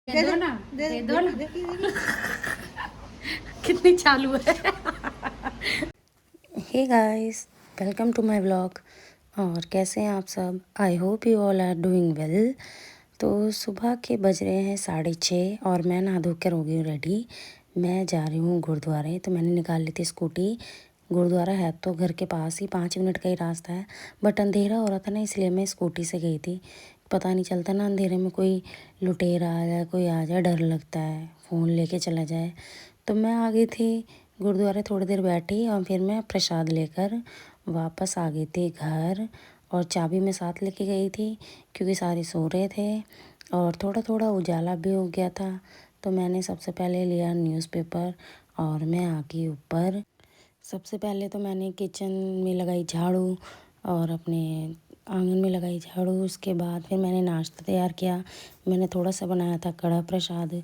दे दो ना, दे दो ना। कितनी चालू है। Hey guys, welcome to my vlog. और कैसे हैं आप सब? I hope you all are doing well. तो सुबह के बज रहे हैं 6:30 और मैं नहा धो कर हो गई हूँ रेडी। मैं जा रही हूँ गुरुद्वारे। तो मैंने निकाल ली थी स्कूटी। गुरुद्वारा है तो घर के पास ही, 5 मिनट का ही रास्ता है, बट अंधेरा हो रहा था ना, इसलिए मैं स्कूटी से गई थी। पता नहीं चलता ना अंधेरे में, कोई लुटेरा आ जाए, कोई आ जाए, डर लगता है, फ़ोन लेके चला जाए। तो मैं आ गई थी गुरुद्वारे, थोड़ी देर बैठी और फिर मैं प्रसाद लेकर वापस आ गई थी घर। और चाबी मैं साथ लेके गई थी क्योंकि सारे सो रहे थे और थोड़ा थोड़ा उजाला भी हो गया था। तो मैंने सबसे पहले लिया न्यूज़पेपर और मैं आ गई ऊपर। सबसे पहले तो मैंने किचन में लगाई झाड़ू और अपने आंगन में लगाई झाड़ू। उसके बाद फिर मैंने नाश्ता तैयार किया। मैंने थोड़ा सा बनाया था कड़ा प्रसाद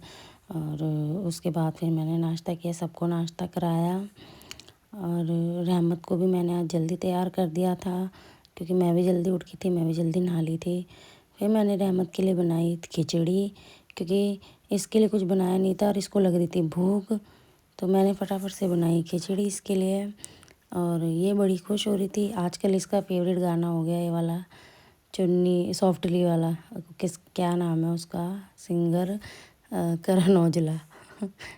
और उसके बाद फिर मैंने नाश्ता किया, सबको नाश्ता कराया। और रहमत को भी मैंने आज जल्दी तैयार कर दिया था क्योंकि मैं भी जल्दी उठ गई थी, मैं भी जल्दी नहा ली थी। फिर मैंने रहमत के लिए बनाई खिचड़ी क्योंकि इसके लिए कुछ बनाया नहीं था और इसको लग रही थी भूख। तो मैंने फटाफट से बनाई खिचड़ी इसके लिए। और ये बड़ी खुश हो रही थी। आजकल इसका फेवरेट गाना हो गया ये वाला, चुन्नी सॉफ्टली वाला। क्या नाम है उसका सिंगर? करण औजला।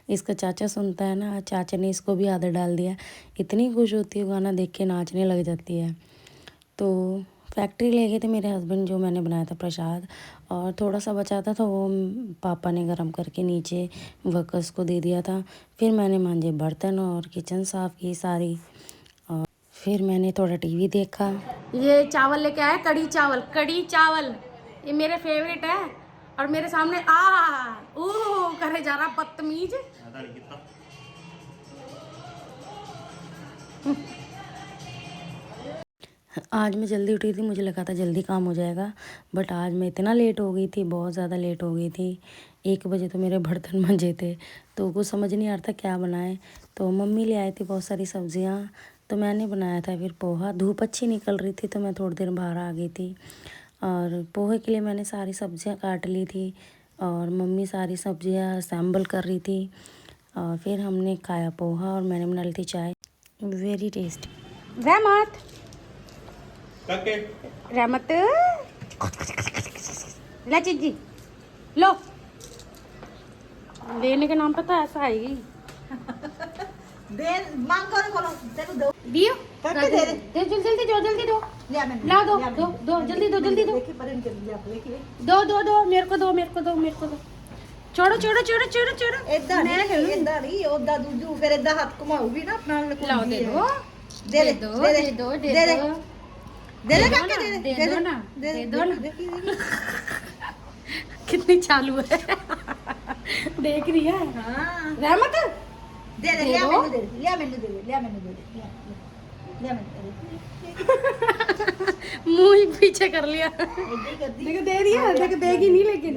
इसका चाचा सुनता है ना, चाचा ने इसको भी आदत डाल दिया। इतनी खुश होती है गाना देख के, नाचने लग जाती है। तो फैक्ट्री ले गए थे मेरे हस्बैंड, जो मैंने बनाया था प्रसाद, और थोड़ा सा बचा था तो वो पापा ने गरम करके नीचे वर्कर्स को दे दिया था। फिर मैंने मांजे बर्तन और किचन साफ़ की सारी। और फिर मैंने थोड़ा टीवी देखा। ये चावल लेके आए, कड़ी चावल, कड़ी चावल ये मेरे फेवरेट है। और मेरे सामने ओह करे जा रहा बदतमीज। आज मैं जल्दी उठी थी, मुझे लगा था जल्दी काम हो जाएगा, बट आज मैं इतना लेट हो गई थी, बहुत ज़्यादा लेट हो गई थी। 1 बजे तो मेरे बर्तन मंजे थे। तो कुछ समझ नहीं आ रहा था क्या बनाए। तो मम्मी ले आई थी बहुत सारी सब्जियां, तो मैंने बनाया था फिर पोहा। धूप अच्छी निकल रही थी तो मैं थोड़ी देर बाहर आ गई थी। और पोहे के लिए मैंने सारी सब्जियां काट ली थी और मम्मी सारी सब्जियां असेंबल कर रही थी। और फिर हमने खाया पोहा और मैंने बना ली थी चाय। Very tasty. रहमत, रहमत ला चीजी लो। लेने के नाम पे तो ऐसा आएगी। दे मांग कर बोलो तेरे दो दियो करके दे दे दे, जल्दी दो, जल्दी दो। लिया मैंने ला दो लिया दो मैंने। दो, जल्दी दो, जल्दी दो। देखिए पर इनके लिया देखिए दो दो दो, मेरे को दो, मेरे को दो, मेरे को दो। छोड़ो छोड़ो छोड़ो छोड़ो छोड़ो। इधर मैं नहीं इधर नहीं ओदा दूजू फिर इधर हाथ घुमाऊगी ना अपना लाओ, दे दो, दे दे दे दो, दे दे दो, दे दे दो। दे दे दे दो करके ना, दे दे दो ना, दे दो ना। देखिए कितनी चालू है। देख रही है हां रहमत। दे दे दे लिया दो। मैंने दे लिया मैंने दे लिया मैंने दे लिया मैंने मुंह ही पीछे कर लिया। ऐसे कर दी देखो दे रही है, देखो देगी नहीं लेकिन।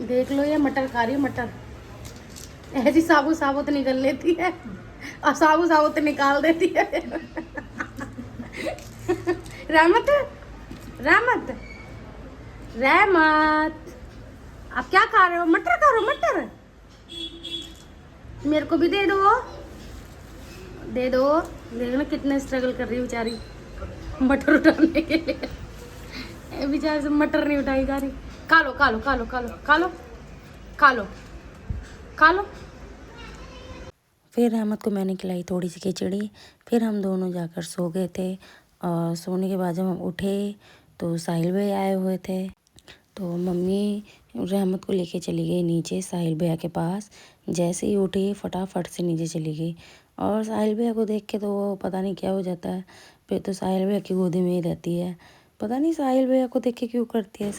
देख लो ये मटर खा रही है, मटर ऐसी साबुत साबुत निकल लेती है और साबुत साबुत निकाल देती है। रहमत, रहमत, रहमत, आप क्या खा रहे हो? मटर खा रहे हो? मटर मेरे को भी दे दो, दे दो। देखना कितने स्ट्रगल कर रही है बेचारी मटर उठाने के लिए। बेचारी से मटर नहीं उठाई जा रही। खा लो खा लो खा लो खा लो खा लो खा लो खा लो। फिर रहमत को मैंने खिलाई थोड़ी सी खिचड़ी। फिर हम दोनों जाकर सो गए थे। और सोने के बाद जब हम उठे तो साहिल भैया आए हुए थे। तो मम्मी रहमत को लेके चली गई नीचे साहिल भैया के पास। जैसे ही उठी फटाफट से नीचे चली गई। और साहिल भैया को देख के तो वो पता नहीं क्या हो जाता है, फिर तो साहिल भैया की गोदी में ही रहती है। पता नहीं साहिल भैया को देख के क्यों करती है।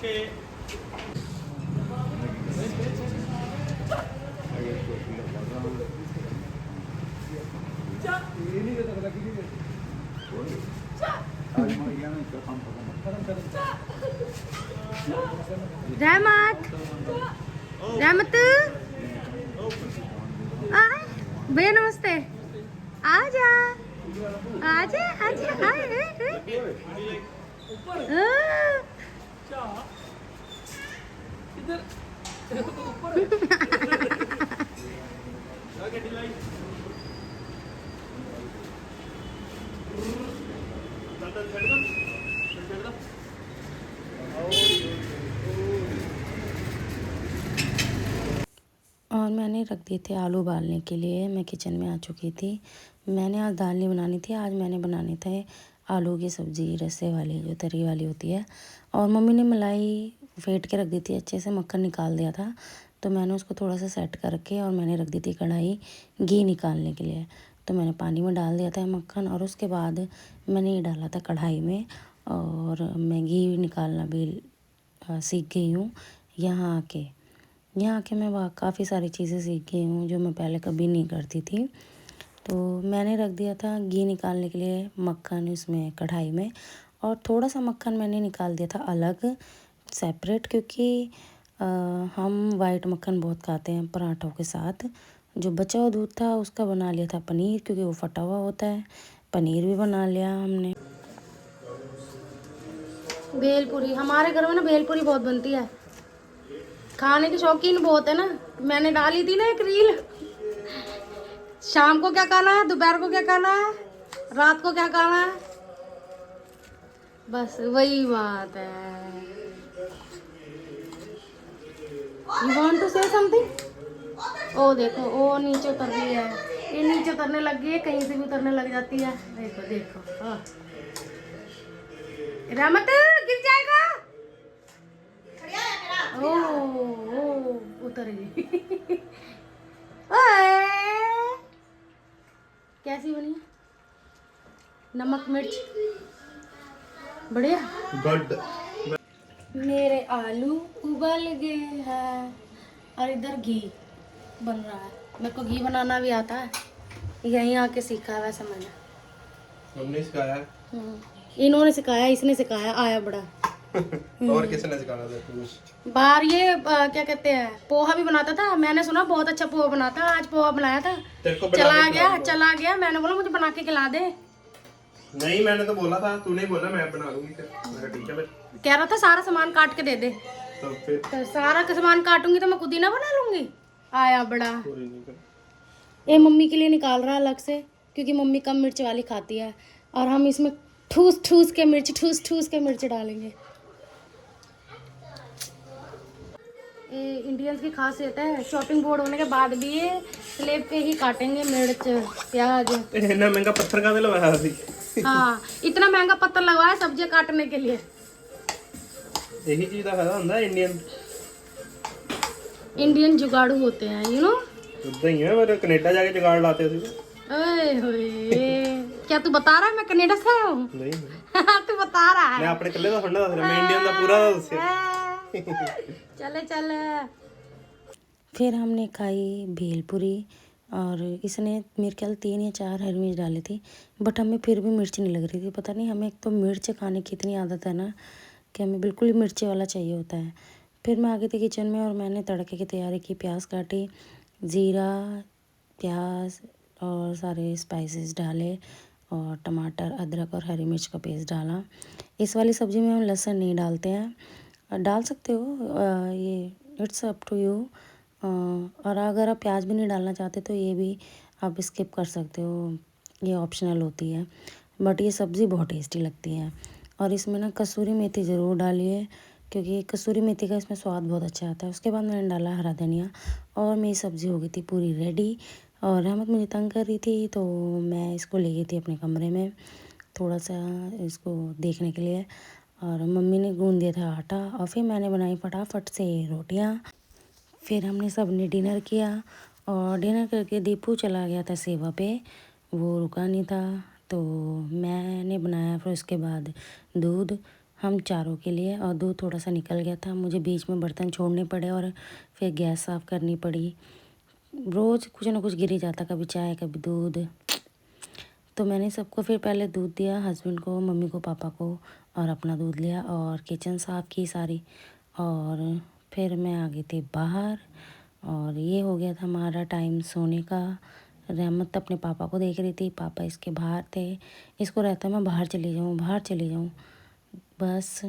रहमत रहमत आए भैया नमस्ते आजा आजा आजा आए और मैंने रख दिए थे आलू उबालने के लिए। मैं किचन में आ चुकी थी। मैंने आज दाल नहीं बनानी थी, आज मैंने बनाने थे आलू की सब्ज़ी, रस्से वाली जो तरी वाली होती है। और मम्मी ने मलाई फेंट के रख दी थी, अच्छे से मक्खन निकाल दिया था, तो मैंने उसको थोड़ा सा सेट करके और मैंने रख दी थी कढ़ाई घी निकालने के लिए। तो मैंने पानी में डाल दिया था मक्खन और उसके बाद मैंने ये डाला था कढ़ाई में। और मैं घी निकालना भी सीख गई हूँ यहाँ आके। यहाँ आके मैं वहाँ काफ़ी सारी चीज़ें सीख गई हूँ जो मैं पहले कभी नहीं करती थी। तो मैंने रख दिया था घी निकालने के लिए मक्खन इसमें कढ़ाई में, और थोड़ा सा मक्खन मैंने निकाल दिया था अलग सेपरेट, क्योंकि हम वाइट मक्खन बहुत खाते हैं पराठों के साथ। जो बचा हुआ दूध था उसका बना लिया था पनीर, क्योंकि वो फटा हुआ होता है। पनीर भी बना लिया हमने। भेलपुरी हमारे घर में ना भेलपुरी बहुत बनती है, खाने के शौकीन बहुत है ना। मैंने डाली थी ना एक रील, शाम को क्या खाना है, दोपहर को क्या खाना है, रात को क्या खाना है, बस वही बात है। You want to say something? ओ देखो ओ नीचे उतर रही है, ये नीचे उतरने लग गई है, कहीं से भी उतरने लग जाती है। देखो देखो हाँ। रहमत गिर जाएगा। ओ ओ उतर गई। ओए, कैसी बनी? नमक मिर्च बढ़िया। गुड। मेरे आलू उबल गए हैं और इधर घी बन रहा है। मेरे को घी बनाना भी आता है, यहीं आके सीखा है वैसे मैंने। हमने सिखाया है। इन्होंने सिखाया, इसने सिखाया, आया बड़ा। और किसने सिखाया था तू? बाहर ये क्या कहते हैं, पोहा भी बनाता था। मैंने सुना बहुत अच्छा पोहा बनाता है, आज पोहा बनाया था। तेरे को बना के चला गया। मैंने बोला मुझे बना के खिला दे। नहीं, मैंने तो बोला था, तूने बोला मैं बना लूंगी। फिर मैं ठीक है, फिर कह रहा था सारा सामान काट के दे दे। तो फिर तो सारा का सामान काटूंगी तो मैं खुद ही ना बना लूंगी। आया बड़ा। पूरी नहीं कर। ये मम्मी के लिए निकाल रहा है अलग से, क्योंकि मम्मी कम मिर्च वाली खाती है, और हम इसमें ठूस ठूस के मिर्च डालेंगे। ये इंडियंस की खासियत है, शॉपिंग बोर्ड होने के बाद भी ये स्लेब पे ही काटेंगे मिर्च प्याज। इतना महंगा पत्थर का दिल लगा दी। हाँ, इतना महंगा पत्थर लगवाया सब्जियां काटने के लिए। यही चीज का फायदा होता है इंडियन जुगाड़ू होते हैं, यू नो। उदा ही है, मेरे कनाडा जाके जुगाड़ लाते थे। ओए होए, क्या तू बता रहा है मैं कनाडा से आया हूँ? नहीं, तू बता रहा मैं है। अपने कल्ले का फंडा दस रहा, मैं इंडियन का पूरा दस। चले चले। फिर हमने खाई भेलपुरी, और इसने मेरे ख्याल 3 या 4 हरी मिर्च डाली थी, बट हमें फिर भी मिर्च नहीं लग रही थी। पता नहीं, हमें एक तो मिर्च खाने की इतनी आदत है ना कि हमें बिल्कुल ही मिर्ची वाला चाहिए होता है। फिर मैं आ गई थी किचन में और मैंने तड़के की तैयारी की। प्याज काटी, ज़ीरा, प्याज और सारे स्पाइसेस डाले, और टमाटर, अदरक और हरी मिर्च का पेस्ट डाला। इस वाली सब्ज़ी में हम लहसुन नहीं डालते हैं, डाल सकते हो, ये इट्स अप टू यू। और अगर आप प्याज भी नहीं डालना चाहते तो ये भी आप स्किप कर सकते हो, ये ऑप्शनल होती है, बट ये सब्ज़ी बहुत टेस्टी लगती है। और इसमें ना कसूरी मेथी ज़रूर डालिए, क्योंकि कसूरी मेथी का इसमें स्वाद बहुत अच्छा आता है। उसके बाद मैंने डाला हरा धनिया, और मेरी सब्ज़ी हो गई थी पूरी रेडी। और रहमत मुझे तंग कर रही थी, तो मैं इसको ले गई थी अपने कमरे में थोड़ा सा इसको देखने के लिए। और मम्मी ने गूंद दिया था आटा, और फिर मैंने बनाई फटाफट से रोटियां। फिर हमने सब ने डिनर किया, और डिनर करके दीपू चला गया था सेवा पे, वो रुका नहीं था, तो मैंने बनाया। फिर उसके बाद दूध, हम चारों के लिए, और दूध थोड़ा सा निकल गया था, मुझे बीच में बर्तन छोड़ने पड़े और फिर गैस साफ़ करनी पड़ी। रोज़ कुछ ना कुछ गिर ही जाता, कभी चाय कभी दूध। तो मैंने सबको फिर पहले दूध दिया, हस्बैंड को, मम्मी को, पापा को, और अपना दूध लिया और किचन साफ़ की सारी। और फिर मैं आ गई थी बाहर, और ये हो गया था हमारा टाइम सोने का। रहमत अपने पापा को देख रही थी, पापा इसके बाहर थे। इसको रहता मैं बाहर चली जाऊँ, बाहर चली जाऊँ। बस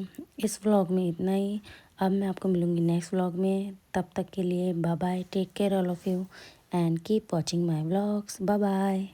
इस व्लॉग में इतना ही। अब मैं आपको मिलूँगी नेक्स्ट व्लॉग में। तब तक के लिए bye bye, take care all of you and keep watching my vlogs. Bye bye.